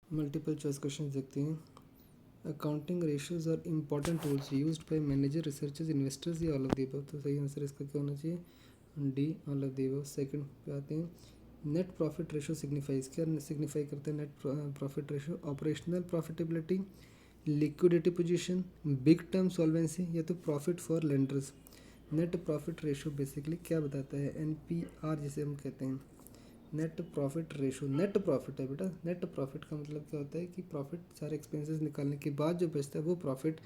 Multiple choice question देखते हैं। Accounting ratios are important tools used by manager, researchers, investors या all of the above. तो सही answer इसका क्या होना चाहिए? D, all of the above. Second पे आते हैं। नेट प्रॉफिट रेशो सिग्निफाइज, क्या सिग्निफाई करते हैं net profit ratio? Operational profitability, liquidity position, big term solvency या तो profit for lenders. Net profit ratio basically क्या बताता है? एनपीआर जिसे हम कहते हैं, net profit ratio. Net profit है बेटा। नेट प्रॉफिट का मतलब क्या होता है कि प्रॉफिट सारे एक्सपेंसेस निकालने के बाद जो बचता है वो प्रॉफिट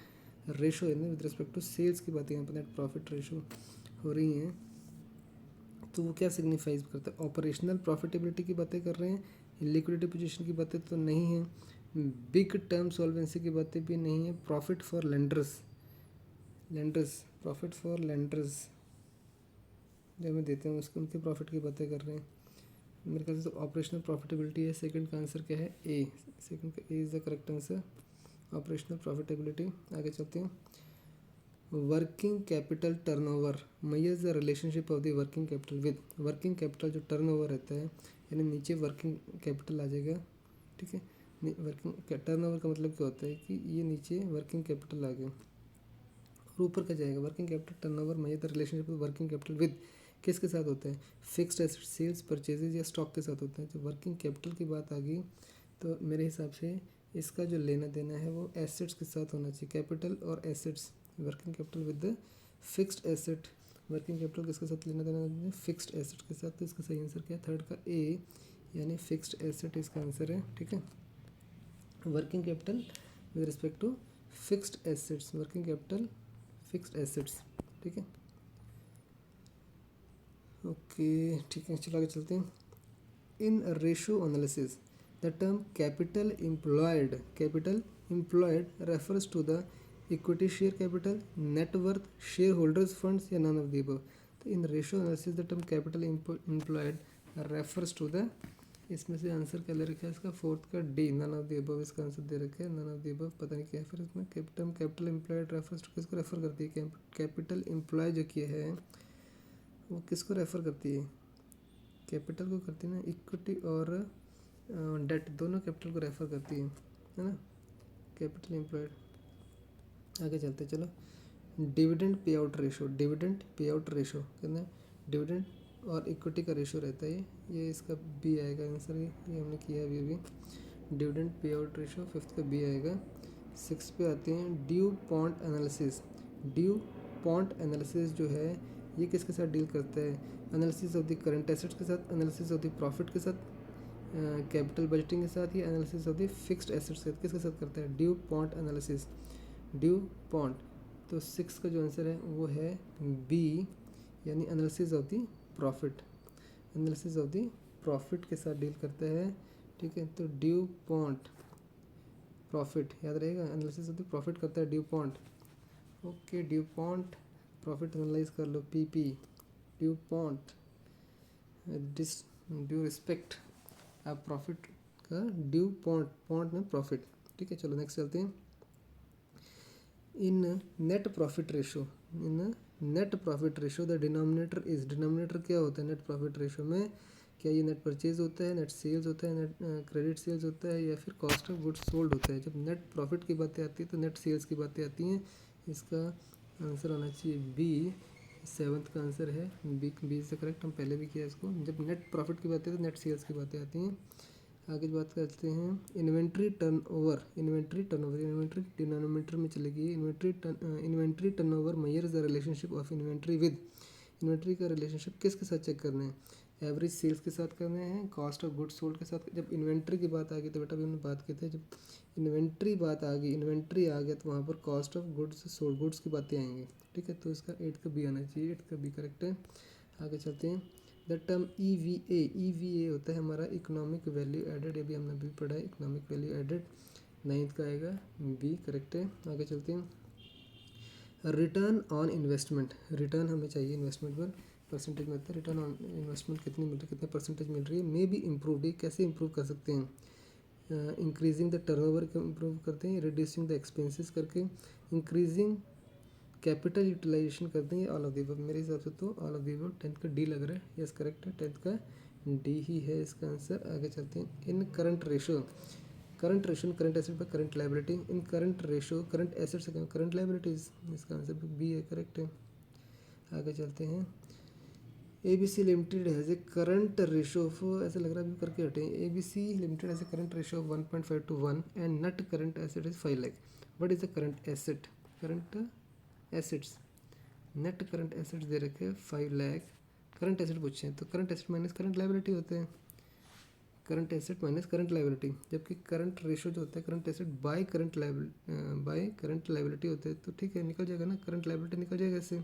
रेशो है ना, विद रिस्पेक्ट टू सेल्स की बातें यहाँ पर नेट प्रॉफिट रेशो हो रही हैं। तो वो क्या सिग्निफाइज करता है? ऑपरेशनल प्रॉफिटेबिलिटी की बातें कर रहे हैं, लिक्विडिटी पोजीशन की बातें तो नहीं है, बिग टर्म सॉल्वेंसी की बातें भी नहीं है, profit for lenders, profit for lenders जो हमें देते हैं उसके उनके प्रॉफिट की बातें कर रहे हैं। मेरे ख्याल से तो ऑपरेशनल प्रॉफिटेबिलिटी है। सेकंड का आंसर क्या है? ए। सेकंड का A is the correct answer, operational profitability. आगे चलते हैं। Working capital turnover measures the relationship of the working capital with. Working capital जो टर्नओवर रहता है, यानी नीचे वर्किंग कैपिटल आ जाएगा, ठीक है। वर्किंग टर्नओवर का मतलब क्या होता है कि ये नीचे वर्किंग कैपिटल आ गया और ऊपर का जाएगा working capital turnover measure the relationship of working capital with. किसके साथ होता है? फिक्स्ड एसेट, सेल्स, परचेजेज या स्टॉक के साथ होता है। जब वर्किंग कैपिटल की बात आ गई तो मेरे हिसाब से इसका जो लेना देना है वो एसेट्स के साथ होना चाहिए, कैपिटल और assets. Working capital with the fixed asset. Working capital किसके साथ लेना देना है? फिक्स्ड एसेट के साथ। तो इसका सही आंसर क्या है? थर्ड का ए, यानी फिक्स्ड एसेट इसका आंसर है, ठीक है। Working capital with respect to fixed assets, working capital fixed assets, ठीक है। ओके, ठीक है, चलो आगे चलते हैं। In ratio analysis the term capital employed refers to the equity share capital, net worth, shareholders funds या नन ऑफ द अबव। तो in ratio analysis the term capital employed refers to the, इसमें से answer क्या ले रखा है इसका? Fourth का D, none of the above इसका आंसर दे रखा है। नन ऑफ द अबव पता नहीं क्या है फिर इसमें। कैपिटल एम्प्लॉयड रेफर्स टू किसको रेफर करती है? कैपिटल एम्प्लॉय जो किया है वो किसको रेफर करती है? कैपिटल को करती है ना, इक्विटी और डेट दोनों कैपिटल को रेफर करती है ना, कैपिटल एम्प्लॉयड। आगे चलते चलो। Dividend pay out ratio, dividend pay out ratio कहते हैं, डिविडेंड और इक्विटी का रेशो रहता है ये इसका बी आएगा आंसर। ये हमने किया अभी अभी। Dividend pay out ratio fifth का बी आएगा। सिक्स पे आते हैं। Due point analysis. Due point analysis जो है ये किसके साथ डील करता है? Analysis of the current assets के साथ, एनालिसिस ऑफ द प्रॉफिट के साथ, कैपिटल बजटिंग के साथ, या analysis of the fixed assets के साथ, किसके साथ करता है? Due point analysis, due point. तो सिक्स का जो आंसर है वो है बी, यानी analysis of the profit, analysis of the profit के साथ डील करता है, ठीक है। तो ड्यू पॉइंट प्रॉफिट याद रहेगा, एनालिसिस ऑफ द प्रॉफिट करता है DuPont. Okay, DuPont profit analyze कर लो, PP, DuPont, this due respect आप प्रॉफिट का ड्यू पॉइंट, पॉइंट में प्रॉफिट, ठीक है। चलो नेक्स्ट चलते हैं। In net profit ratio, in net profit ratio the denominator is, denominator क्या होता है नेट प्रॉफिट रेशो में? क्या ये नेट परचेज होता है, नेट सेल्स होता है, नेट क्रेडिट सेल्स होता है, या फिर कॉस्ट ऑफ गुड्स सोल्ड होता है? जब नेट प्रॉफिट की बातें आती है तो नेट सेल्स की बातें आती हैं। इसका आंसर आना चाहिए बी, सेवन्थ का आंसर है B, B is the correct. हम पहले भी किया इसको। जब नेट प्रॉफिट की बातें तो नेट सेल्स की बातें आती हैं। आगे बात करते हैं inventory turnover, inventory turnover, inventory denominator में चलेगी। Inventory turnover measures the relationship of inventory with, inventory का रिलेशनशिप किसके साथ चेक करना है? एवरेज सेल्स के साथ करना है, कॉस्ट ऑफ गुड्स सोल्ड के साथ। जब इन्वेंट्री की बात आ गई तो बेटा भी हमने बात की थी, जब इन्वेंट्री बात आ गई, इन्वेंट्री आ गया तो वहाँ पर cost of goods sold, goods की बातें आएंगी, ठीक है। तो इसका एट का बी आना चाहिए, एट का बी करेक्ट है। आगे चलते हैं। The term E V A, E V A होता है हमारा इकोनॉमिक वैल्यू एडेड, ये भी हमने अभी पढ़ा है, इकोनॉमिक वैल्यू एडेड। नाइन्थ का आएगा बी, करेक्ट है। आगे चलते हैं। रिटर्न ऑन इन्वेस्टमेंट, रिटर्न हमें चाहिए इन्वेस्टमेंट पर, परसेंटेज में होता है। रिटर्न ऑन इन्वेस्टमेंट कितनी मिल रही है, कितने परसेंटेज मिल रही है? मे बी इम्प्रूवड, ये कैसे इम्प्रूव कर सकते हैं? इंक्रीजिंग द टर्नओवर को इम्प्रूव करते हैं, रिड्यूसिंग द एक्सपेंसेस करके, इंक्रीजिंग कैपिटल यूटिलाइजेशन करते हैं, ऑल ऑफ दी अबव। मेरे हिसाब से तो all of the above. Tenth का डी लग रहा है, यस करेक्ट है, टेंथ का डी ही है इसका आंसर। आगे चलते हैं। In current ratio, current ratio current asset by current liability, in current ratio current asset से करंट लाइबिलिटीज, इसका आंसर बी है, करेक्ट है। आगे चलते हैं। ABC limited has a current ratio of, ऐसा लग रहा है अभी करके हटे, ABC limited has a current ratio of 1.5 to 1 and net current asset is 5 lakh. What is the current asset, current assets, net current assets दे रखे हैं 5 लाख, करंट एसेट पूछे हैं तो current asset minus current liability होते हैं, current asset minus current liability, जबकि current ratio जो होता है current asset by current liability होते हैं, तो ठीक है निकल जाएगा ना, करंट लाइबिलिटी निकल जाएगा इससे।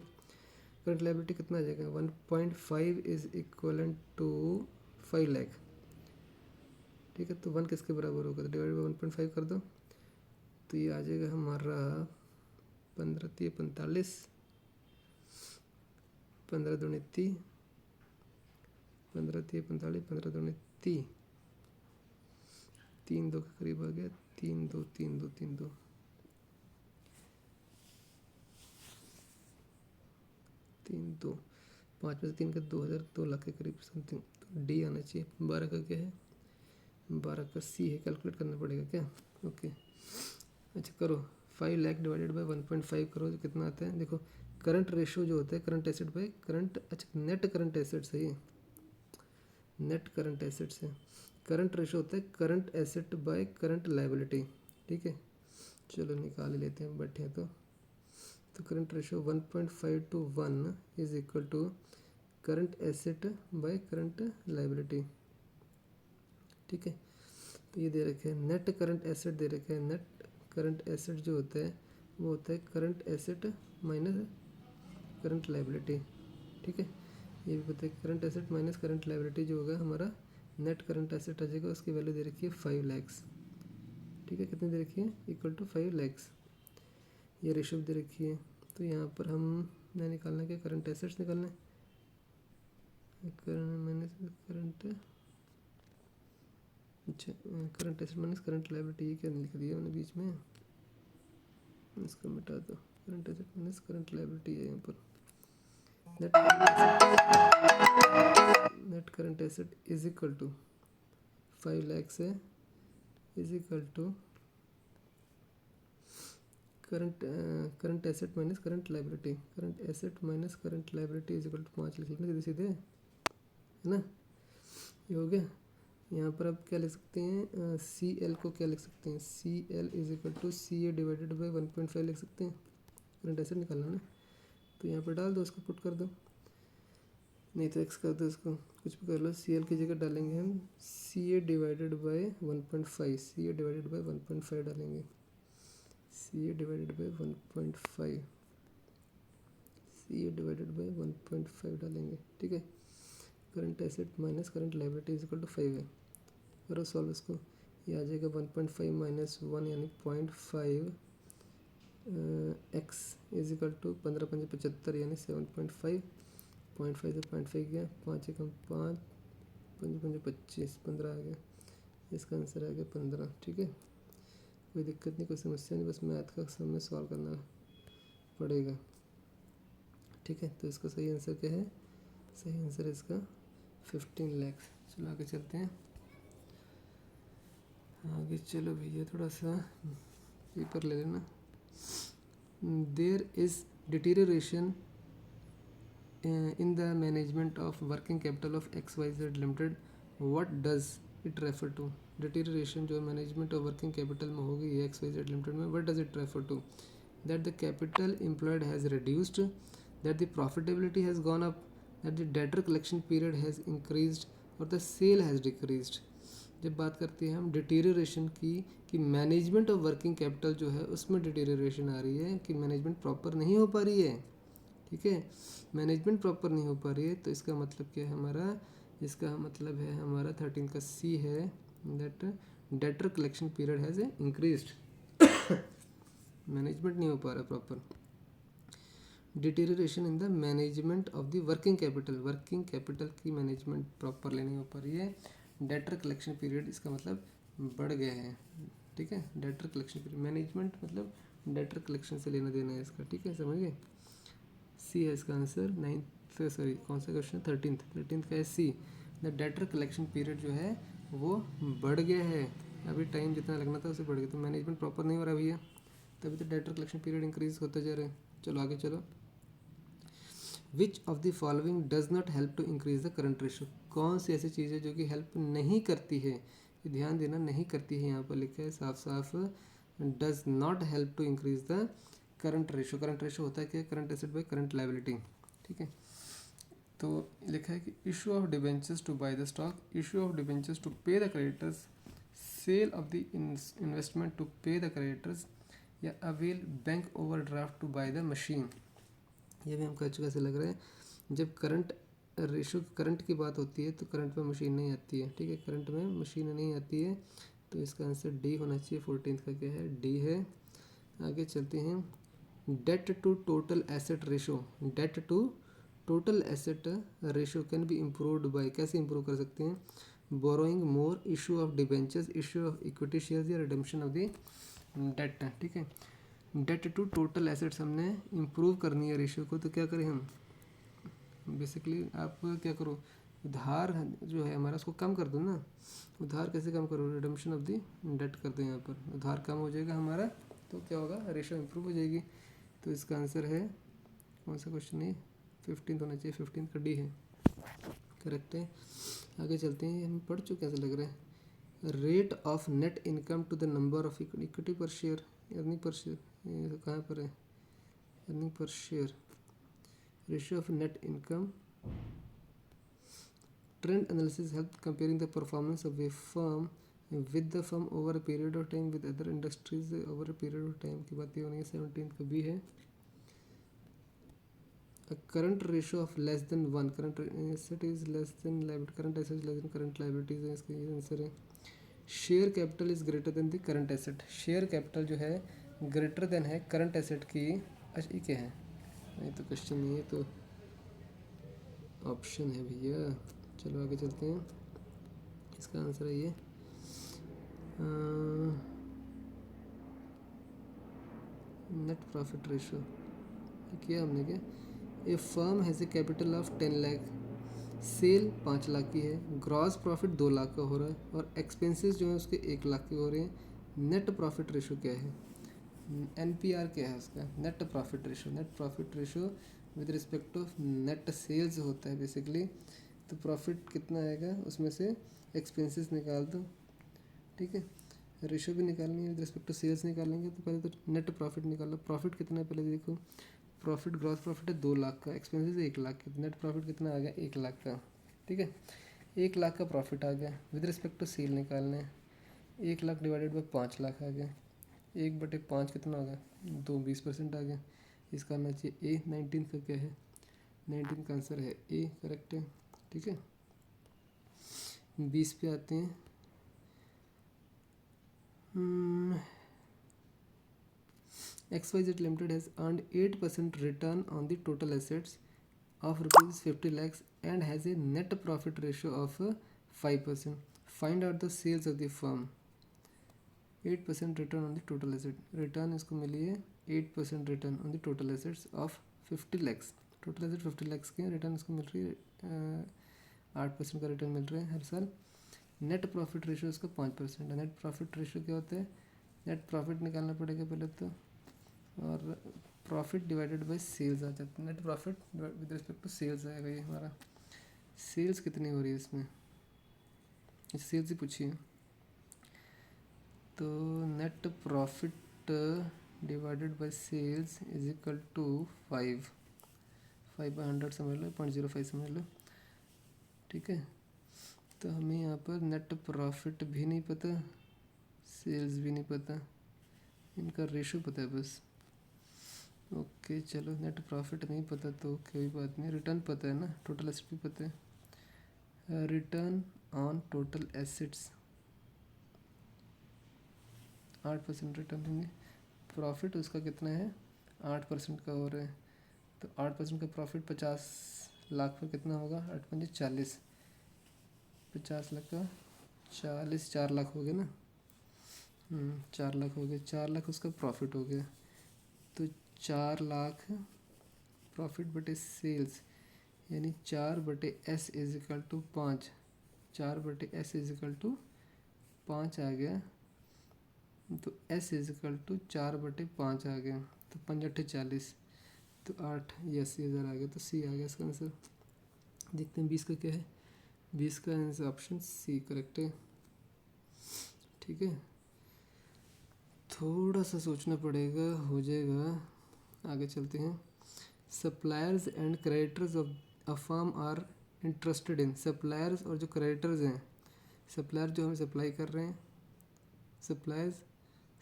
करंट लाइबिलिटी कितना आ जाएगा, 1.5 इज इक्वलेंट टू 5 लाख, ठीक है। तो 1 किसके बराबर होगा, तो डिवाइड बाई 1.5 कर दो, तो ये आ जाएगा हमारा 15 3 45, 15 दूनी 30, 15 3 45, 15 दूनी 30, 3 2 के करीब आ गया, 3 2 3 2 3 2, 3 2 5 में से 3 का 2000, 2 लाख के करीब समथिंग, तो डी आना चाहिए। 12 का क्या है, 12 का सी है, कैलकुलेट करना पड़ेगा क्या, ओके। अच्छा करो, 5 लाख डिवाइडेड बाई 1.5 करो तो कितना आता है, देखो करंट रेशो जो होता है करंट एसेट बाई करंट, अच्छा नेट करंट एसेट सही है, नेट करंट एसेट से करंट रेशो होता है current asset by current liability, ठीक है। चलो निकाल ही लेते हैं, बैठे हैं तो current ratio 1.5 to 1 is equal to current asset by current liability, ठीक है। तो ये दे रखे हैं नेट करंट एसेट दे रखे हैं, नेट करंट एसेट जो होता है वो होता है current asset minus current liability, ठीक है। ये भी पता है current asset minus current liability जो होगा हमारा नेट करंट एसेट आ जाएगा, उसकी वैल्यू दे रखी है 5 लैक्स, ठीक है। कितनी दे रखी है, इक्वल टू 5 लैक्स, ये रेशो दे रखी है। तो यहाँ पर हम ने निकालना क्या, करंट एसेट्स निकालना है, माइनस करंट, अच्छा current asset minus current liability, ये क्या लिख दिया मैंने बीच में, इसको मिटा दो, current asset minus current liability है यहाँ पर, net current asset is equal to 5 lakhs है, is equal to current asset minus current liability, current asset minus current liability is equal to 5 लिख लेना सीधे सीधे, है ना, ये हो गया। यहाँ पर अब क्या लिख सकते हैं, सी एल को क्या लिख सकते हैं, C L is equal to C A divided by 1.5 लिख सकते हैं, करंट एसेट निकालना ना, तो यहाँ पर डाल दो, उसको पुट कर दो, नहीं तो एक्स कर दो, इसको कुछ भी कर लो, सी एल की जगह डालेंगे हम C A divided by 1.5, C A divided by 1.5 डालेंगे, C A divided by 1.5, C A divided by 1.5 डालेंगे, ठीक है। Current asset minus current liability is equal to 5 है, करो सॉल्व इसको, ये आ जाएगा 1.5 माइनस 1 यानी 0.5 एक्स इज इक्वल टू 15 पंजे 75 यानी 7.5, 0.5 से 0.5 गया, 5 एकम 5, 5 पंजे 25, 15 आ गया, इसका आंसर आ गया 15, ठीक है। कोई दिक्कत नहीं, कोई समस्या नहीं, बस मैथ का सम में सॉल्व करना पड़ेगा, ठीक है। तो इसका सही आंसर क्या है, सही आंसर इसका 15 लाख। चलो आगे चलते हैं, आगे चलो भैया, थोड़ा सा पेपर ले लेना। There is deterioration in the management of working capital of XYZ Limited, what does it refer to? Deterioration जो management of working capital में होगी XYZ Limited में, what does it refer to? That the capital employed has reduced, that the profitability has gone up, that the debtor collection period has increased, or the sale has decreased. जब बात करते हैं हम डिटीरियरेशन की, कि management of working capital जो है उसमें डिटीरियरेशन आ रही है, कि मैनेजमेंट प्रॉपर नहीं हो पा रही है, ठीक है, मैनेजमेंट प्रॉपर नहीं हो पा रही है, तो इसका मतलब क्या है हमारा, इसका मतलब है हमारा 13 का सी है, that debtor collection period has increased, management नहीं हो पा रहा proper, deterioration in the management of the working capital की मैनेजमेंट प्रॉपरली नहीं हो पा रही है, डेटर कलेक्शन पीरियड इसका मतलब बढ़ गया है, ठीक है। डेटर कलेक्शन पीरियड, मैनेजमेंट मतलब डेटर कलेक्शन से लेना देना है इसका, ठीक है, समझ गए। सी है इसका आंसर, कौन सा क्वेश्चन, 13th का है सी, द डेटर कलेक्शन पीरियड जो है वो बढ़ गया है, अभी टाइम जितना लगना था उससे बढ़ गया, तो मैनेजमेंट प्रॉपर नहीं हो रहा भैया, तभी तो डेटर कलेक्शन पीरियड इंक्रीज होते जा रहे हैं। चलो आगे चलो। Which of the following does not help to increase the current ratio, कौन सी ऐसी चीज़ है जो कि हेल्प नहीं करती है, ये ध्यान देना, नहीं करती है, यहाँ पर लिखा है साफ साफ, does not help to increase the current ratio. Current ratio होता है क्या, current asset by current liability, ठीक है। तो लिखा है कि issue of debentures to buy the stock, issue of debentures to pay the creditors, sale of the investment to pay the creditors, या avail bank overdraft to buy the machine. ये भी हम कर चुके, ऐसे लग रहा है जब करंट रेशो, करंट की बात होती है तो करंट में मशीन नहीं आती है, ठीक है, करंट में मशीन नहीं आती है, तो इसका आंसर डी होना चाहिए। 14 का क्या है, डी है। आगे चलते हैं। Debt to total asset ratio, debt to total asset ratio can be improved by, कैसे इम्प्रूव कर सकते हैं, borrowing more, issue of debentures, issue of equity shares, या रिडम्पशन ऑफ द डेट, ठीक है। डेट टू टोटल एसेट्स हमने improve करनी है रेशियो को, तो क्या करें हम, बेसिकली आप क्या करो, उधार जो है हमारा उसको कम कर दो ना। उधार कैसे कम करो, रिडम्पशन ऑफ दी डेट कर दो, यहाँ पर उधार कम हो जाएगा हमारा, तो क्या होगा, रेशियो इम्प्रूव हो जाएगी। तो इसका आंसर है, कौन सा क्वेश्चन है, 15 होना चाहिए, 15 का डी है, करेक्ट है। आगे चलते हैं, हम पढ़ चुके ऐसा लग रहा है। Rate of net income to the number of equity per share, earning per share, ये तो कहाँ पर है, earning per share, ratio of net income, trend analysis help comparing the performance of a firm with the firm over a period of time with other industries over a period of time की बात होनी है। 17 का भी है। Current ratio of less than 1, current asset is less than liability, current asset less than current liabilities है, इसका ये आंसर है। Share capital is greater than the current asset, share capital जो है ग्रेटर देन है करंट एसेट की, अच्छा ये क्या है, नहीं तो क्वेश्चन नहीं है, तो ऑप्शन है भैया। चलो आगे चलते हैं, इसका आंसर है ये नेट प्रॉफिट रेशियो किया हमने क्या, a firm has a capital of 10 lakh, sale 5 lakh की है, ग्रॉस प्रॉफिट 2 लाख का हो रहा है, और एक्सपेंसेस जो है उसके 1 लाख के हो रहे हैं। नेट प्रॉफिट रेशियो क्या है, NPR क्या है उसका, net profit ratio, net profit ratio with respect of net sales होता है बेसिकली। तो प्रॉफिट कितना आएगा, उसमें से एक्सपेंसेस निकाल दो, ठीक है, रेशियो भी निकालनी है, विद रिस्पेक्ट टू सेल्स निकालेंगे, तो पहले तो नेट प्रॉफिट निकालो। प्रॉफिट कितना है पहले देखो, प्रॉफिट ग्रॉस प्रॉफिट है 2 लाख का, एक्सपेंसेस 1 लाख के, नेट प्रॉफिट कितना आ गया, 1 लाख का, ठीक है। 1 लाख का प्रॉफिट आ गया, विद रिस्पेक्ट टू सेल निकालना है, 1 लाख डिवाइडेड बाई 5 लाख आ गया, 1/5 कितना होगा, 2, 20% आ गया। इसका आना चाहिए ए। 19 का क्या है, 19 का आंसर है ए, करेक्ट है, ठीक है। 20 पे आते हैं। XYZ Limited has earned 8% return on the total assets of rupees 50 lakhs and has a net profit ratio of 5%. Find out the sales of the firm. 8% return on the total asset. Return इसको मिली है 8% return on the total assets of 50 lakhs. Total asset 50 lakhs के, return इसको मिल रही है 8% का return मिल रहा है हर साल। नेट प्रॉफिट रेशियो इसका 5% है। नेट प्रॉफिट रेशियो क्या होता है, नेट प्रॉफिट निकालना पड़ेगा पहले तो, और प्रॉफिट डिवाइडेड बाय सेल्स आ जाता है। Net profit with respect to sales आएगा ये हमारा। सेल्स कितनी हो रही है इसमें, सेल्स ही पूछिए। तो net profit divided by sales is equal to 5/100 समझ लो, 0.05 समझ लो, ठीक है। तो हमें यहाँ पर नेट प्रॉफिट भी नहीं पता, सेल्स भी नहीं पता, इनका रेशो पता है बस। ओके चलो, नेट प्रॉफिट नहीं पता तो कोई बात नहीं, रिटर्न पता है ना, टोटल एसेट भी पता है। Return on total assets 8% return होंगे। प्रॉफिट उसका कितना है, 8% का हो रहा है, तो 8% का प्रॉफिट 50 लाख पर कितना होगा, 8×5 40, 50 लाख का 40, 4 लाख हो गया ना, 4 लाख हो गया, 4 लाख उसका प्रॉफिट हो गया। तो 4 लाख प्रॉफिट बटे सेल्स, यानी 4/S is equal to 5, 4/S is equal to 5 आ गया। तो S इजिकल टू 4/5 आ गया, तो 5×8 = 40, तो 8, यस ये इधर आ गया, तो सी आ गया इसका आंसर। देखते हैं 20 का क्या है। 20 का आंसर ऑप्शन सी करेक्ट है। ठीक है, थोड़ा सा सोचना पड़ेगा, हो जाएगा। आगे चलते हैं। Suppliers and creditors of a firm are interested in. Suppliers और जो क्रेडिटर्स हैं, सप्लायर जो हमें सप्लाई कर रहे हैं, सप्लायर्स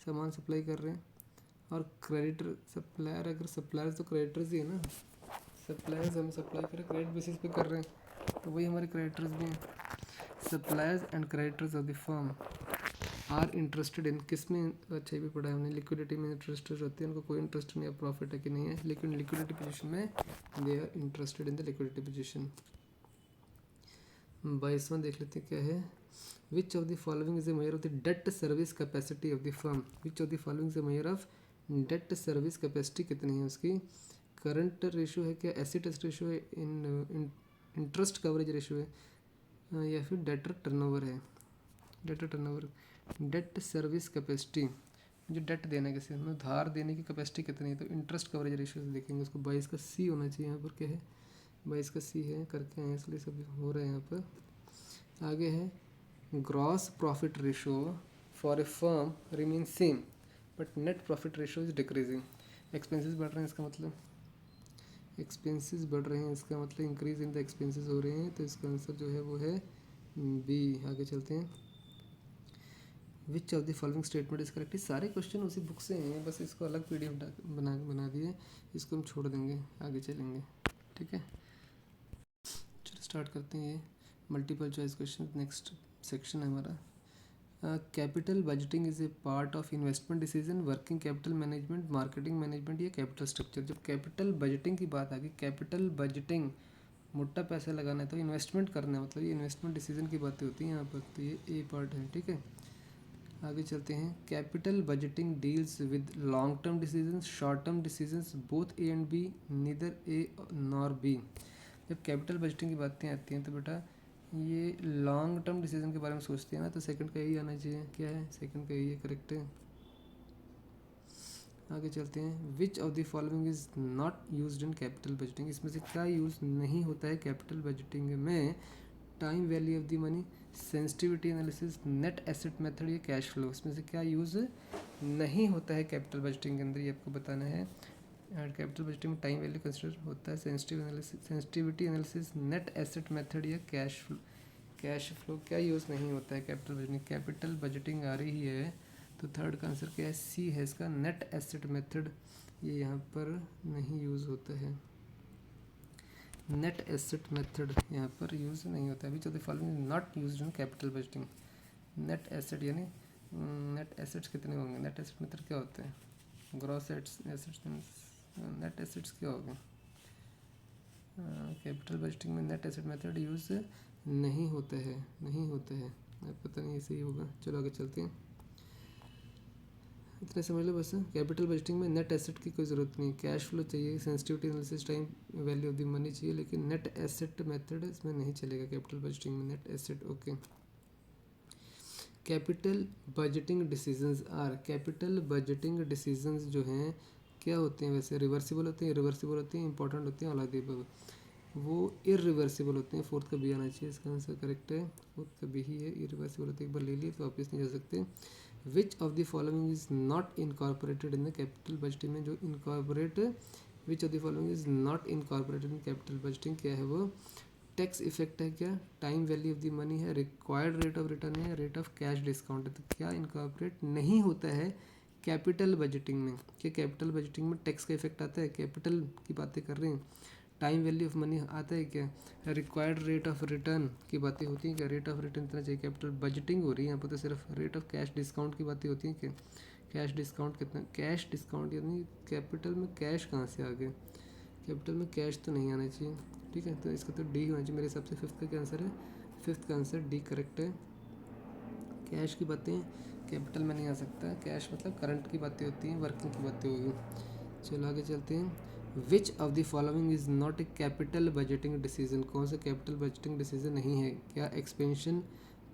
सामान सप्लाई कर रहे हैं, और क्रेडिटर सप्लायर, अगर सप्लायर्स तो क्रेडिटर्स ही है ना, सप्लायर्स हम सप्लाई कर रहे हैं क्रेडिट बेसिस पे कर रहे हैं, तो वही हमारे क्रेडिटर्स भी हैं। Suppliers and creditors of the firm are interested in, किस में, अच्छा भी पढ़ा है हमने, लिक्विडिटी में इंटरेस्टेड रहते हैं, उनको कोई इंटरेस्ट नहीं है प्रॉफिट है कि नहीं है, लेकिन लिक्विडिटी पोजीशन में they are interested in the liquidity position. 22वां देख लेते हैं क्या है। Which of the following is a measure of the debt service capacity of the firm. Which of the following is a measure of debt service capacity कितनी है उसकी। Current ratio है क्या, एसिड टेस्ट रेशियो है, interest coverage ratio है, या फिर debtor turnover है। Debtor turnover, debt service capacity, जो डेट देना है किसी में, धार देने की कैपेसिटी कितनी है, तो इंटरेस्ट कवरेज रेशियो से देखेंगे उसको। 22 का सी होना चाहिए यहाँ पर, क्या है 22 का सी है, करके आए इसलिए सब हो रहा है यहाँ पर। आगे है gross profit ratio for a firm remain same but net profit ratio is decreasing. Expenses बढ़ रहे हैं, इसका मतलब एक्सपेंसेस बढ़ रहे हैं, इसका मतलब इंक्रीज इन द एक्सपेंसेस हो रहे हैं, तो इसका आंसर जो है वो है बी। आगे चलते हैं। Which of the following statement is correct. सारे क्वेश्चन उसी बुक से हैं, बस इसको अलग PDF बना दिए, इसको हम छोड़ देंगे, आगे चलेंगे। ठीक है, चलो स्टार्ट करते हैं। ये multiple choice question next section है हमारा। Capital budgeting is a part of investment decision, working capital management, marketing management या कैपिटल स्ट्रक्चर। जब कैपिटल बजटिंग की बात आ गई, कैपिटल बजटिंग मोटा पैसा लगाना है तो इन्वेस्टमेंट करना है, मतलब ये इन्वेस्टमेंट डिसीजन की बातें होती हैं यहाँ पर, तो ये ए पार्ट है। ठीक है, आगे चलते हैं। Capital budgeting deals with long term decisions, short term decisions, both A and B, neither A nor B. जब कैपिटल बजटिंग की बातें आती हैं तो बेटा ये लॉन्ग टर्म डिसीजन के बारे में सोचते हैं ना, तो सेकंड का यही आना चाहिए। क्या है, सेकंड का यही है, करेक्ट है। आगे चलते हैं। Which of the following is not used in capital budgeting. इसमें से क्या यूज़ नहीं होता है कैपिटल बजटिंग में। Time value of the money, sensitivity analysis, net asset method या कैश फ्लो। इसमें से क्या यूज़ नहीं होता है कैपिटल बजटिंग के अंदर, ये आपको बताना है। कैपिटल बजटिंग में टाइम वैल्यू कंसिडर होता है, sensitivity analysis, net asset method या कैश फ्लो क्या यूज़ नहीं होता है कैपिटल बजटिंग। कैपिटल बजटिंग आ रही है तो थर्ड का आंसर क्या है, सी है इसका, नेट एसेट मेथड, ये यहाँ पर नहीं यूज़ होता है। नेट एसेट मेथड यहाँ पर यूज़ नहीं होता है। Which of the following is not used in capital budgeting. Net asset यानी नेट एसेट्स कितने होंगे, नेट एसेट मेथड क्या होते हैं, ग्रॉस एसेट्स, नेट एसेट्स क्या होगा। कैपिटल बजटिंग में नेट एसेट मेथड यूज़ नहीं होता है, नहीं होता है, पता नहीं ऐसे ही होगा। चलो आगे चलते हैं, इतने समझ लो बस। कैपिटल बजटिंग में नेट एसेट की कोई ज़रूरत नहीं, कैश फ्लो चाहिए, sensitivity analysis, time value of the money चाहिए, लेकिन नेट एसेट मेथड इसमें नहीं चलेगा कैपिटल बजटिंग में, net asset. Okay, capital budgeting decisions are, capital budgeting decisions जो हैं क्या होते हैं वैसे, रिवर्सिबल होते हैं, इरिवर्सिबल होते हैं, इंपॉर्टेंट होते हैं, ऑल ऑफ द अबव। वो इरिवर्सिबल होते हैं, फोर्थ का बी आना चाहिए, इसका आंसर करेक्ट है, फोर्थ का बी ही है, इरिवर्सिबल होते हैं, एक बार ले लिए तो वापस नहीं जा सकते। विच of the following is not incorporated in the capital budgeting में, जो incorporate, which of the following is not incorporated in capital budgeting, क्या है वो, टैक्स इफेक्ट है क्या, time value of the money है, रिक्वायर्ड रेट ऑफ रिटर्न है, rate of cash discount है। तो क्या इनकॉर्पोरेट नहीं होता है कैपिटल बजटिंग में, क्या कैपिटल बजटिंग में टैक्स का इफेक्ट आता है, कैपिटल की बातें कर रहे हैं, टाइम वैल्यू ऑफ मनी आता है क्या, रिक्वायर्ड रेट ऑफ रिटर्न की बातें होती हैं क्या, रेट ऑफ रिटर्न इतना चाहिए, कैपिटल बजटिंग हो रही है यहाँ पर, तो सिर्फ रेट ऑफ कैश डिस्काउंट की बातें होती हैं क्या, कैश डिस्काउंट कितना, कैश डिस्काउंट यानी कैपिटल में कैश कहाँ से आ गए, कैपिटल में कैश तो नहीं आना चाहिए। ठीक है, तो इसका तो डी होना चाहिए मेरे हिसाब से, फिफ्थ का क्या आंसर है, फिफ्थ का आंसर डी करेक्ट है। कैश की बातें कैपिटल में नहीं आ सकता, कैश मतलब करंट की बातें होती हैं, वर्किंग की बातें होगी। चलो आगे चलते हैं। Which of the following is not a capital budgeting decision, कौन सा कैपिटल बजटिंग डिसीजन नहीं है, क्या expansion,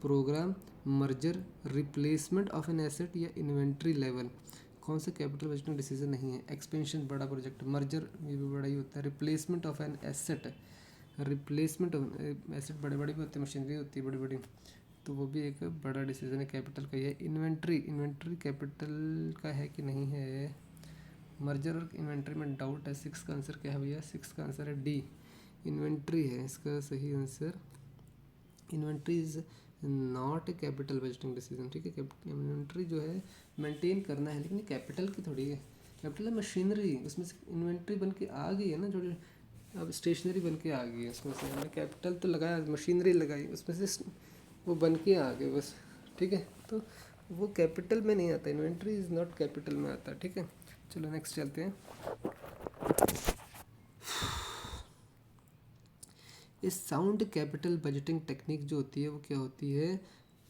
program, merger, replacement of an asset या इन्वेंट्री लेवल। कौन सा कैपिटल बजटिंग डिसीजन नहीं है? एक्सपेंशन बड़ा प्रोजेक्ट, मर्जर ये भी बड़ा ही होता है, replacement of an asset, replacement of asset बड़े बड़े भी होते हैं, मशीनरी होती है बड़ी बड़ी, तो वो भी एक बड़ा डिसीजन है कैपिटल का। ये इन्वेंट्री, इन्वेंट्री कैपिटल का है कि नहीं है? मर्जर और इन्वेंट्री में डाउट है। 6 का आंसर क्या है भैया? 6 का आंसर है डी, इन्वेंट्री है इसका सही answer. Inventory is not a capital budgeting decision, ठीक है। इन्वेंट्री जो है मेंटेन करना है, लेकिन कैपिटल की थोड़ी है। कैपिटल है मशीनरी, उसमें से इन्वेंट्री बन के आ गई है ना, जो अब स्टेशनरी बन के आ गई है, उसमें से हमने कैपिटल तो लगाया, मशीनरी लगाई, उसमें से वो बन के आ गए बस, ठीक है। तो वो कैपिटल में नहीं आता, इन्वेंट्री इज़ नॉट कैपिटल में आता, ठीक है। चलो नेक्स्ट चलते हैं। इस साउंड कैपिटल बजटिंग टेक्निक जो होती है वो क्या होती है?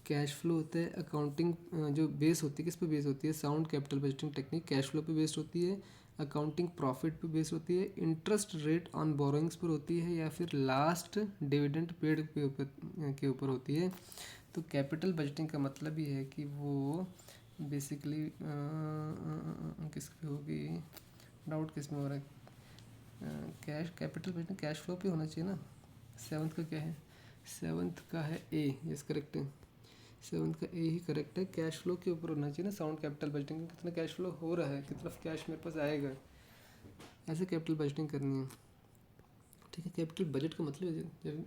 कैश फ्लो होता है, अकाउंटिंग जो बेस होती है किस पे बेस होती है? Sound capital budgeting technique cash flow पे बेस्ड होती है, अकाउंटिंग प्रॉफिट पे बेस्ड होती है, इंटरेस्ट रेट ऑन बोरोइंग्स पर होती है, या फिर लास्ट डिविडेंड पेड के ऊपर होती है। तो कैपिटल बजटिंग का मतलब ये है कि वो बेसिकली किस पे होगी? डाउट किस में हो रहा है? Cash capital budgeting cash flow पे होना चाहिए ना। 7th का क्या है? 7th का है ए, यस करेक्ट है। 7th का ए ही करेक्ट है, कैश फ्लो के ऊपर होना चाहिए ना साउंड कैपिटल बजटिंग। कितना कैश फ्लो हो रहा है, कितना कैश मेरे पास आएगा, ऐसे कैपिटल बजटिंग करनी है, ठीक है। कैपिटल बजट का मतलब जब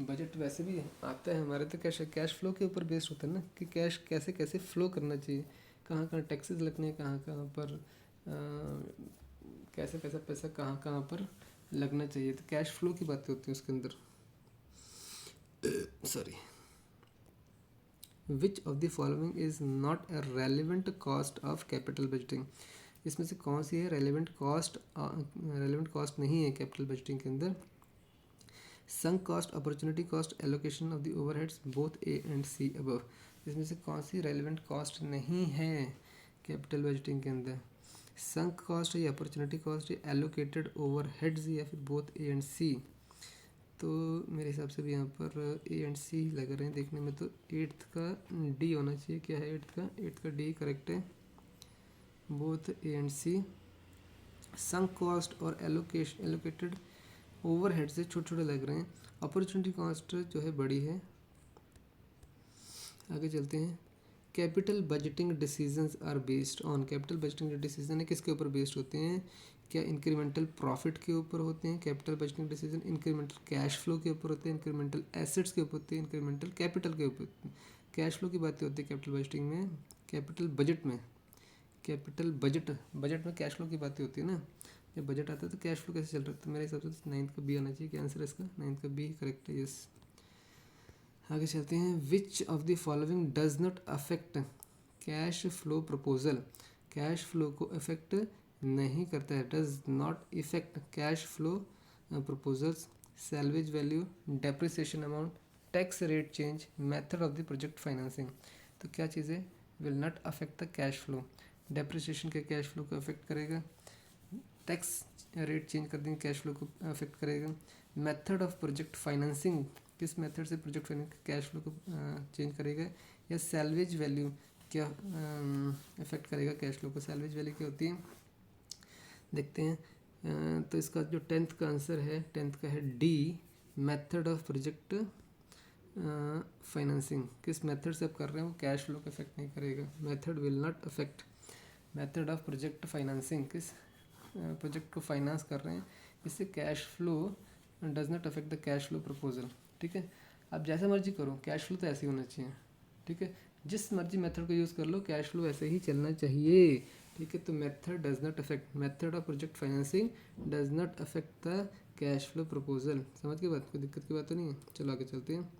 बजट वैसे भी आता है हमारे, तो कैश फ्लो के ऊपर बेस्ड होता है ना, कि कैश कैसे कैसे फ्लो करना चाहिए, कहाँ कहाँ टैक्सेस लगने हैं, कहाँ कहाँ पर कैसे कैसा पैसा कहाँ कहाँ पर लगना चाहिए। तो कैश फ्लो की बातें होती हैं उसके अंदर। Sorry, which of the following is not A relevant cost of capital budgeting? इसमें से कौन सी है रेलिवेंट कॉस्ट? रेलिवेंट कॉस्ट नहीं है कैपिटल बजटिंग के अंदर। Sunk cost, opportunity cost, allocation of the overheads, both A and C above. इसमें से कौन सी रेलिवेंट कॉस्ट नहीं है कैपिटल बजटिंग के अंदर? संक कॉस्ट या अपॉर्चुनिटी कॉस्ट, एलोकेटेड ओवरहेड्स, या फिर बोथ ए एंड सी। तो मेरे हिसाब से भी यहाँ पर ए एंड सी लग रहे हैं देखने में, तो 8th का डी होना चाहिए। क्या है 8th का? 8th का डी करेक्ट है, both A and C. Sunk cost और एलोकेटेड ओवरहेड से छोटे छोटे लग रहे हैं, अपॉर्चुनिटी कॉस्ट जो है बड़ी है। आगे चलते हैं। Capital budgeting decisions are based on, capital budgeting decision है किसके ऊपर बेस्ड होते हैं? क्या इंक्रीमेंटल प्रॉफिट के ऊपर होते हैं capital budgeting decision, incremental cash flow के ऊपर होते हैं, इंक्रीमेंटल एसेट्स के ऊपर होते हैं, इंक्रीमेंटल कैपिटल के ऊपर? कैश फ्लो की बातें होती है कैपिटल बजटिंग में, कैपिटल बजट में। कैपिटल बजट में कैश फ्लो की बातें होती है ना, जब बजट आता है तो कैश फ्लो कैसे चल रहा है? तो मेरे हिसाब से 9th का बी आना चाहिए। क्या आंसर है इसका? 9th का बी करेक्ट है, यस। आगे चलते हैं। Which of the following does not affect cash flow proposal? Cash flow को अफेक्ट नहीं करता है, does not effect cash flow proposals. Salvage value, depreciation amount, tax rate change, method of the project financing. तो क्या चीज़ें will not affect the cash flow? Depreciation के cash flow को affect करेगा, टैक्स रेट चेंज कर देंगे cash flow को affect करेगा, मेथड ऑफ प्रोजेक्ट फाइनेंसिंग किस मेथड से प्रोजेक्ट फाइनेंस कैश फ्लो को चेंज करेगा, या सैल्वेज वैल्यू क्या अफेक्ट करेगा कैश फ्लो को? सैल्वेज वैल्यू क्या होती है देखते हैं। तो इसका जो 10th का आंसर है, 10th का है D, method of project financing. किस मेथड से आप कर रहे हो कैश फ्लो को अफेक्ट नहीं करेगा, method will not affect. Method of project financing, किस प्रोजेक्ट को फाइनेंस कर रहे हैं, इससे cash flow does not affect the cash flow proposal, ठीक है। आप जैसा मर्जी करो, कैश फ्लो तो ऐसे ही होना चाहिए, ठीक है। जिस मर्जी मेथड को यूज़ कर लो, कैश फ्लो ऐसे ही चलना चाहिए, ठीक है। तो method does not affect, method of project financing does not affect the cash flow proposal. समझ के बात, कोई दिक्कत की बात तो नहीं है। चलो आगे चलते हैं।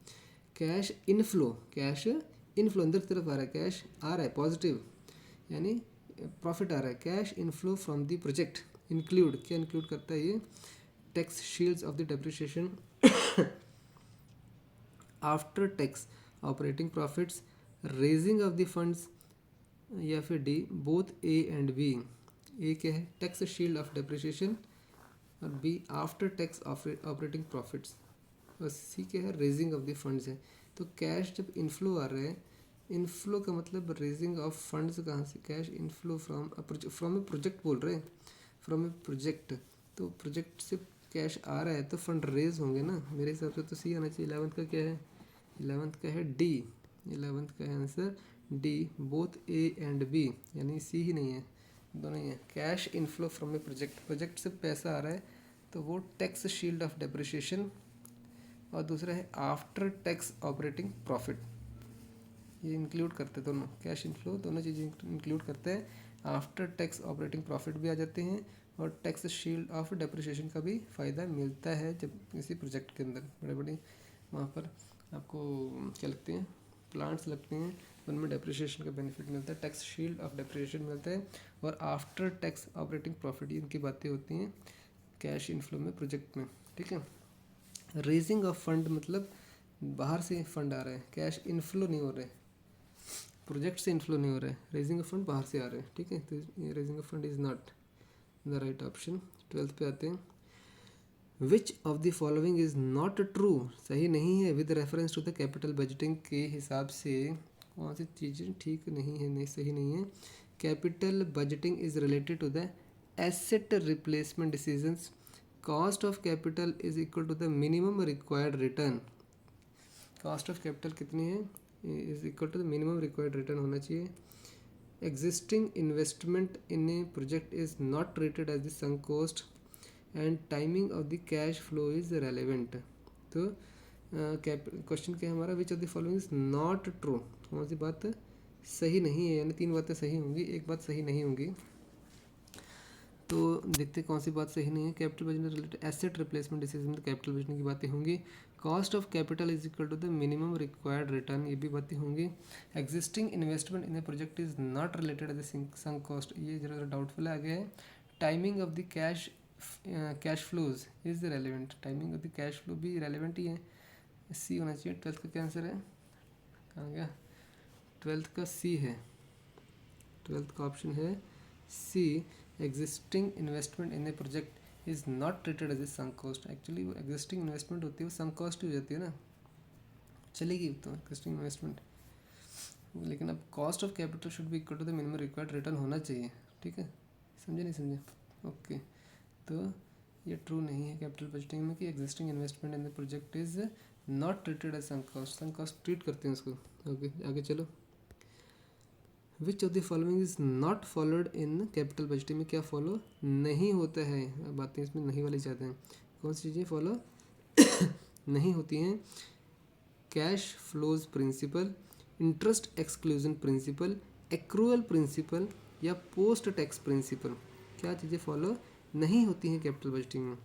कैश इनफ्लो, कैश इनफ्लो अंदर की तरफ आ रहा है, कैश आ रहा है पॉजिटिव, यानी प्रॉफिट आ रहा है। Cash inflow from the project include, क्या इंक्लूड करता है ये? Tax shields of the depreciation after tax operating profits, raising of the funds, या फिर D both A and B. A क्या है? टैक्स शील्ड ऑफ डेप्रिसिएशन, और B after tax operating profits, और सी क्या है? रेजिंग ऑफ द फंड्स है। तो कैश जब इनफ्लो आ रहा है, इनफ्लो का मतलब रेजिंग ऑफ फंड्स कहाँ से, cash inflow from a project बोल रहे हैं, फ्रॉम ए प्रोजेक्ट। तो प्रोजेक्ट से कैश आ रहा है तो फंड रेज होंगे ना, मेरे हिसाब से तो सी आना चाहिए। 11th का क्या है, 11th का है डी, 11th का है answer D, both A and B, यानी सी ही नहीं है, दोनों ही है। Cash inflow from a project, project से पैसा आ रहा है तो वो टैक्स शील्ड ऑफ डेप्रिसिएशन, और दूसरा है आफ्टर टैक्स ऑपरेटिंग प्रॉफिट, ये इंक्लूड करते हैं दोनों, कैश इनफ्लो दोनों चीज़ें इंक्लूड करते हैं। आफ्टर टैक्स ऑपरेटिंग प्रॉफिट भी आ जाते हैं और टैक्स शील्ड ऑफ डेप्रिसिएशन का भी फ़ायदा मिलता है जब किसी प्रोजेक्ट के अंदर बड़े बड़े वहाँ पर आपको क्या लगते हैं, प्लांट्स लगते हैं, उनमें डेप्रिसिएशन का बेनिफिट मिलता है, टैक्स शील्ड ऑफ डेप्रिसिएशन मिलता है, और आफ्टर टैक्स ऑपरेटिंग प्रॉफिट, इनकी बातें होती हैं कैश इनफ्लो में प्रोजेक्ट में, ठीक है। रेजिंग ऑफ फंड मतलब बाहर से फंड आ रहे हैं, कैश इनफ्लो नहीं हो रहे, प्रोजेक्ट से इनफ्लो नहीं हो रहा है, रेजिंग ऑफ फंड बाहर से आ रहे हैं, ठीक है। तो ये raising of fund is not the right option. 12th पे आते हैं, which of the following is not true, सही नहीं है with reference to the capital budgeting के हिसाब से कौन सी चीज़ें ठीक नहीं है, नहीं सही नहीं है। Capital budgeting is related to the asset replacement decisions, cost of capital is equal to the minimum required return, cost of capital कितनी है is equal to the minimum required return होना चाहिए। Existing investment in a project is not treated as the sunk cost and timing of the cash flow is relevant. तो question क्या है हमारा, which of the following is not true, कौन सी बात सही नहीं है, यानी 3 बातें सही होंगी, एक बात सही नहीं होंगी। तो देखते कौन सी बात सही नहीं है। Capital budget related asset replacement decision, capital budget की बातें होंगी। Cost of capital is equal to the minimum required return, ये भी बातें होंगी। Existing investment in the project is not related as sunk cost, ये जरा डाउटफुल आ गया है। Timing of the cash flows is relevant, timing of the cash flow भी रेलिवेंट ही है, सी होना चाहिए। 12th का क्या आंसर है, कहाँ गया, 12th का सी है, 12th का ऑप्शन है C, existing investment in a project is not treated as a sunk cost. Actually वो एग्जिस्टिंग इन्वेस्टमेंट होती है वो संक कॉस्ट ही हो जाती है ना, चलेगी तो एग्जिस्टिंग इन्वेस्टमेंट, लेकिन अब cost of capital should be equal to the minimum required return होना चाहिए, ठीक है, समझे नहीं समझे, ओके। तो ये ट्रू नहीं है कैपिटल बजटिंग में कि existing investment in the project is not treated as sunk cost treat करते हैं उसको। ओके आगे चलो, which of the following is not followed in capital budgeting में क्या फॉलो नहीं होता है, बातें इसमें नहीं वाली चाहते हैं, कौन सी चीज़ें फॉलो नहीं होती हैं। Cash flows principle, interest exclusion principle, accrual principle या पोस्ट टैक्स प्रिंसिपल, क्या चीज़ें फॉलो नहीं होती हैं कैपिटल बजटिंग में।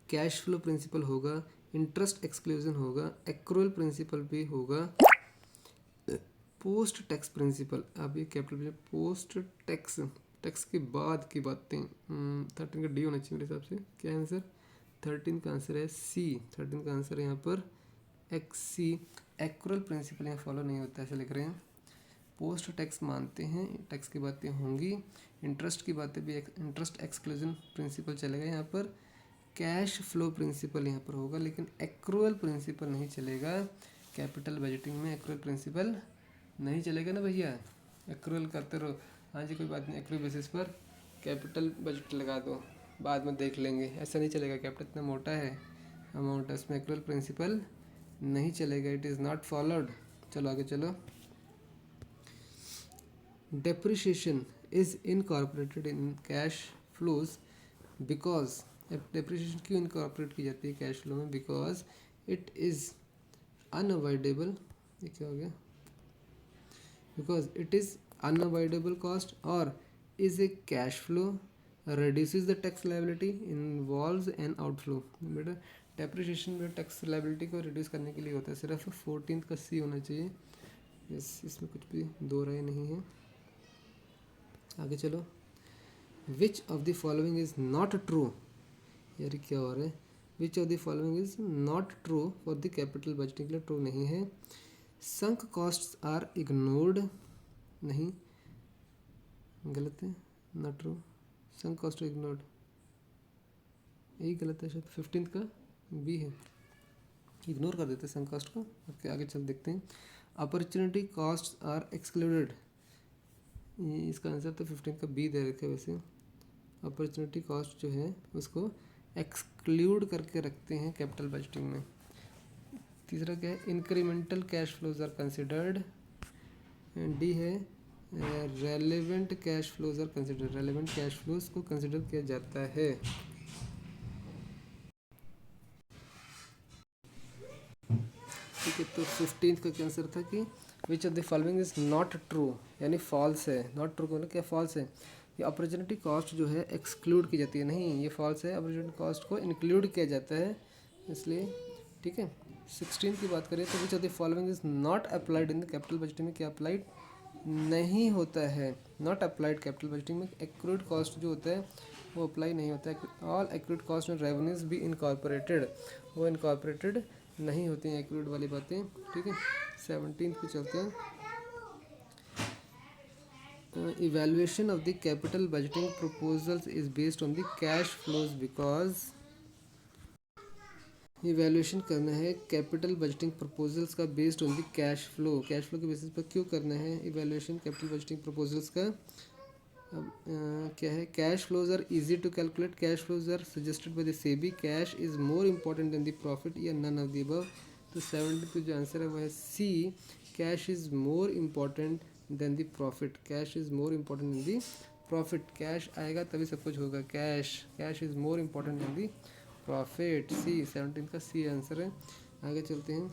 कैश फ्लो प्रिंसिपल होगा, इंटरेस्ट एक्सक्लूजन होगा, एक्रूअल प्रिंसिपल भी होगा, पोस्ट टैक्स प्रिंसिपल। अब ये कैपिटल पोस्ट टैक्स, टैक्स के बाद की बातें, 13 का डी होना चाहिए मेरे हिसाब से, क्या आंसर 13 का आंसर है सी, 13 का आंसर है यहाँ पर एक्स सी। एक्रूअल प्रिंसिपल यहाँ फॉलो नहीं होता ऐसे लिख रहे हैं, पोस्ट टैक्स मानते हैं, टैक्स की बातें होंगी, इंटरेस्ट की बातें भी, इंटरेस्ट एक्सक्लूजन प्रिंसिपल चलेगा यहाँ पर, कैश फ्लो प्रिंसिपल यहाँ पर होगा, लेकिन एक्रूअल प्रिंसिपल नहीं चलेगा कैपिटल बजटिंग में, एक्रूअल प्रिंसिपल नहीं चलेगा ना भैया, एक्रूअल करते रहो, हाँ जी कोई बात नहीं, एक्रूअल बेसिस पर कैपिटल बजट लगा दो, बाद में देख लेंगे, ऐसा नहीं चलेगा, कैपिटल इतना मोटा है अमाउंट है उसमें, एक्रूअल प्रिंसिपल नहीं चलेगा, इट इज़ नॉट फॉलोड। चलो आगे चलो, depreciation is incorporated in cash flows because, depreciation क्यों इनकॉर्पोरेट की जाती है कैश फ्लो में, बिकॉज इट इज़ अनअवॉइडेबल, ये क्या हो गया, because it is unavoidable cost or is a cash flow, reduces the tax liability, involves an outflow। बेटा डेप्रिसिएशन में टैक्स लाइबिलिटी को रिड्यूस करने के लिए होता है, सिर्फ 14th का सी होना चाहिए, इसमें कुछ भी दो राय नहीं है। आगे चलो, which of the following is not true, यार क्या हो रहा है, which of the following is not true for the capital budgeting के लिए ट्रू नहीं है। संक कॉस्ट्स आर इग्नोर्ड, नहीं गलत है, not true, sunk cost ignored, यही गलत है शायद, 15th का बी है, इग्नोर कर देते हैं संक कॉस्ट को। ओके, आगे चल देखते हैं। अपॉर्चुनिटी कॉस्ट आर एक्सक्लूडेड, इसका आंसर तो 15 का बी दे रखे वैसे। अपॉर्चुनिटी कॉस्ट जो है उसको एक्सक्लूड करके रखते हैं कैपिटल बजटिंग में। तीसरा क्या है, incremental cash flows are considered. D है relevant cash flows are considered, relevant cash flows को कंसिडर किया जाता है। ठीक है, तो 15 का क्या आंसर था कि विच of the following is not true, यानी फॉल्स है। नॉट ट्रू मतलब क्या, फॉल्स है। ये अपॉर्चुनिटी कॉस्ट जो है एक्सक्लूड की जाती है, नहीं ये फॉल्स है। अपॉर्चुनिटी कॉस्ट को इंक्लूड किया जाता है, इसलिए ठीक है। 16 की बात करें तो विच of the following is not applied in the capital budgeting में क्या अप्लाइड नहीं होता है। नॉट अप्लाइड कैपिटल बजटिंग में एक्रूड कॉस्ट जो होता है वो अप्लाई नहीं होता है। All accrued cost and revenues भी इनकॉर्पोरेटेड, वो इनकॉर्पोरेटेड नहीं होती हैं एक्रूड वाली बातें। ठीक है, 17 पे चलते हैं। Evaluation of the capital budgeting proposals is based on the cash flows because, evaluation करना है कैपिटल बजटिंग प्रपोजल्स का based on the cash flow. Cash flow के बेसिस पर क्यों करना है इवैल्यूएशन कैपिटल बजटिंग प्रपोजल्स का। अब क्या है, cash flows are easy to calculate, cash flows are suggested by the SEBI, cash is more important than the profit, or none of the above. तो 70 पे जो आंसर है वो है C, cash is more important than the profit. Cash is more important than the profit, cash आएगा तभी सब कुछ होगा। Cash is more important than the profit, C 17 का सी आंसर है। आगे चलते हैं।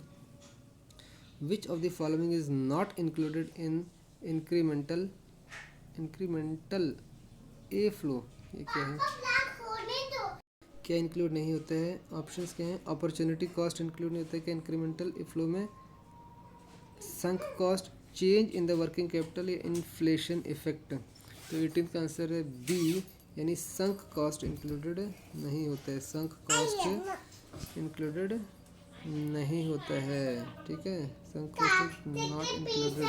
Which of the following is not included in incremental A flow, ये क्या है, क्या इंक्लूड नहीं होता है। ऑप्शंस क्या हैं, अपॉर्चुनिटी कॉस्ट इंक्लूड नहीं होता है क्या इंक्रीमेंटल ए फ्लो में। Sunk cost, change in the working capital, या इन्फ्लेशन इफेक्ट। तो 18 का आंसर है बी, यानी संक कॉस्ट इंक्लूडेड नहीं होता है। संक कॉस्ट इंक्लूडेड नहीं होता है। ठीक है, sunk cost is not included.